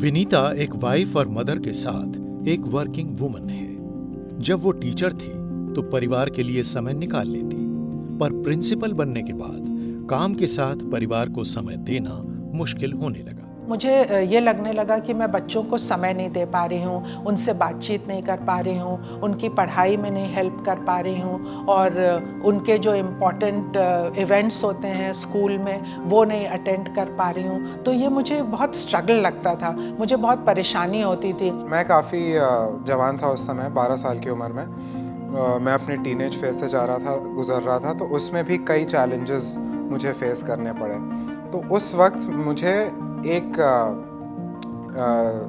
विनीता एक वाइफ और मदर के साथ एक वर्किंग वुमन है। जब वो टीचर थी तो परिवार के लिए समय निकाल लेती, पर प्रिंसिपल बनने के बाद काम के साथ परिवार को समय देना मुश्किल होने लगा। मुझे ये लगने लगा कि मैं बच्चों को समय नहीं दे पा रही हूँ, उनसे बातचीत नहीं कर पा रही हूँ, उनकी पढ़ाई में नहीं हेल्प कर पा रही हूँ और उनके जो इम्पोर्टेंट इवेंट्स होते हैं स्कूल में वो नहीं अटेंड कर पा रही हूँ। तो ये मुझे बहुत स्ट्रगल लगता था, मुझे बहुत परेशानी होती थी। मैं काफ़ी जवान था उस समय, 12 साल की उम्र में। मैं अपने टीनेज फेज से गुज़र रहा था, तो उसमें भी कई चैलेंजेस मुझे फेस करने पड़े। तो उस वक्त मुझे एक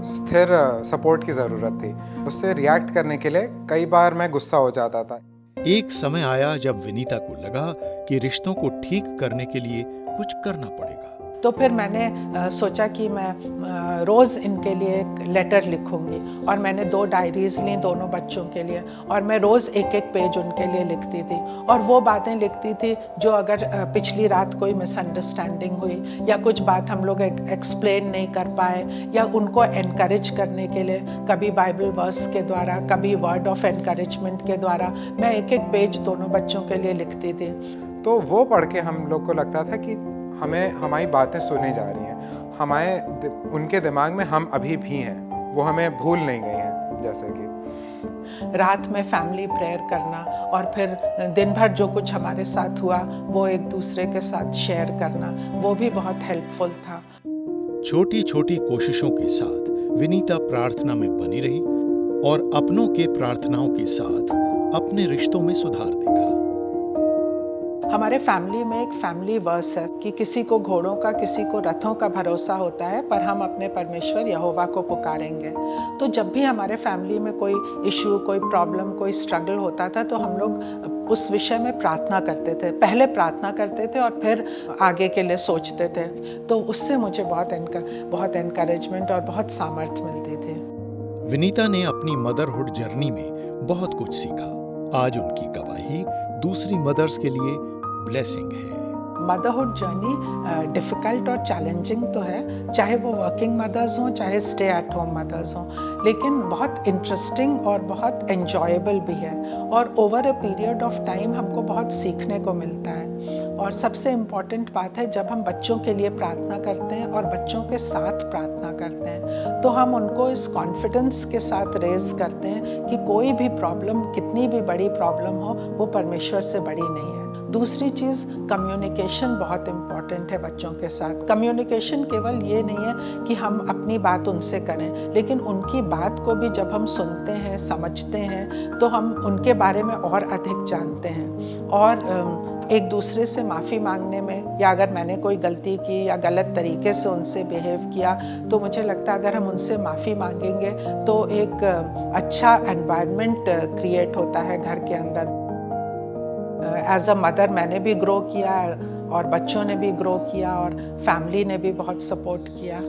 स्थिर सपोर्ट की ज़रूरत थी। उससे रिएक्ट करने के लिए कई बार मैं गुस्सा हो जाता था। एक समय आया जब विनीता को लगा कि रिश्तों को ठीक करने के लिए कुछ करना पड़ेगा। तो फिर मैंने सोचा कि मैं रोज़ इनके लिए एक लेटर लिखूंगी और मैंने 2 डायरीज़ ली दोनों बच्चों के लिए और मैं रोज़ एक एक पेज उनके लिए लिखती थी और वो बातें लिखती थी जो अगर पिछली रात कोई मिसअंडरस्टैंडिंग हुई या कुछ बात हम लोग एक्सप्लेन नहीं कर पाए या उनको एनकरेज करने के लिए कभी बाइबल वर्स के द्वारा, कभी वर्ड ऑफ एनकरेजमेंट के द्वारा मैं एक एक पेज दोनों बच्चों के लिए लिखती थी। तो वो पढ़ के हम लोग को लगता था कि हमें हमारी बातें सुनी जा रही हैं, उनके दिमाग में हम अभी भी हैं, वो हमें भूल नहीं गए हैं। जैसे कि रात में फैमिली प्रेयर करना और फिर दिन भर जो कुछ हमारे साथ हुआ वो एक दूसरे के साथ शेयर करना, वो भी बहुत हेल्पफुल था। छोटी छोटी कोशिशों के साथ विनीता प्रार्थना में बनी रही और अपनों के प्रार्थनाओं के साथ अपने रिश्तों में सुधार देखा। हमारे फैमिली में एक फैमिली वर्स है कि किसी को घोड़ों का, किसी को रथों का भरोसा होता है, पर हम अपने परमेश्वर यहोवा को पुकारेंगे। तो जब भी हमारे फैमिली में कोई इशू, कोई प्रॉब्लम, कोई स्ट्रगल होता था तो हम लोग उस विषय में प्रार्थना करते थे। पहले प्रार्थना करते थे और फिर आगे के लिए सोचते थे। तो उससे मुझे बहुत एनकरेजमेंट और बहुत सामर्थ्य मिलती थी। विनीता ने अपनी मदरहुड जर्नी में बहुत कुछ सीखा। आज उनकी गवाही दूसरी मदर्स के लिए ब्लेसिंग है। मदरहुड जर्नी डिफ़िकल्ट और चैलेंजिंग तो है, चाहे वो वर्किंग मदर्स हों, चाहे स्टे एट होम मदर्स हों, लेकिन बहुत इंटरेस्टिंग और बहुत एन्जॉयबल भी है और over a period of time हमको बहुत सीखने को मिलता है। और सबसे इम्पॉर्टेंट बात है, जब हम बच्चों के लिए प्रार्थना करते हैं और बच्चों के साथ प्रार्थना करते हैं तो हम उनको इस कॉन्फिडेंस के साथ रेज करते हैं कि कोई भी प्रॉब्लम, कितनी भी बड़ी प्रॉब्लम हो, वो परमेश्वर से बड़ी नहीं है। दूसरी चीज़, कम्युनिकेशन बहुत इम्पॉर्टेंट है बच्चों के साथ। कम्युनिकेशन केवल ये नहीं है कि हम अपनी बात उनसे करें, लेकिन उनकी बात को भी जब हम सुनते हैं, समझते हैं, तो हम उनके बारे में और अधिक जानते हैं। और एक दूसरे से माफ़ी मांगने में, या अगर मैंने कोई गलती की या गलत तरीके से उनसे बिहेव किया, तो मुझे लगता है अगर हम उनसे माफ़ी मांगेंगे तो एक अच्छा एनवायरनमेंट क्रिएट होता है घर के अंदर। एज अ मदर मैंने भी ग्रो किया और बच्चों ने भी ग्रो किया और फैमिली ने भी बहुत सपोर्ट किया।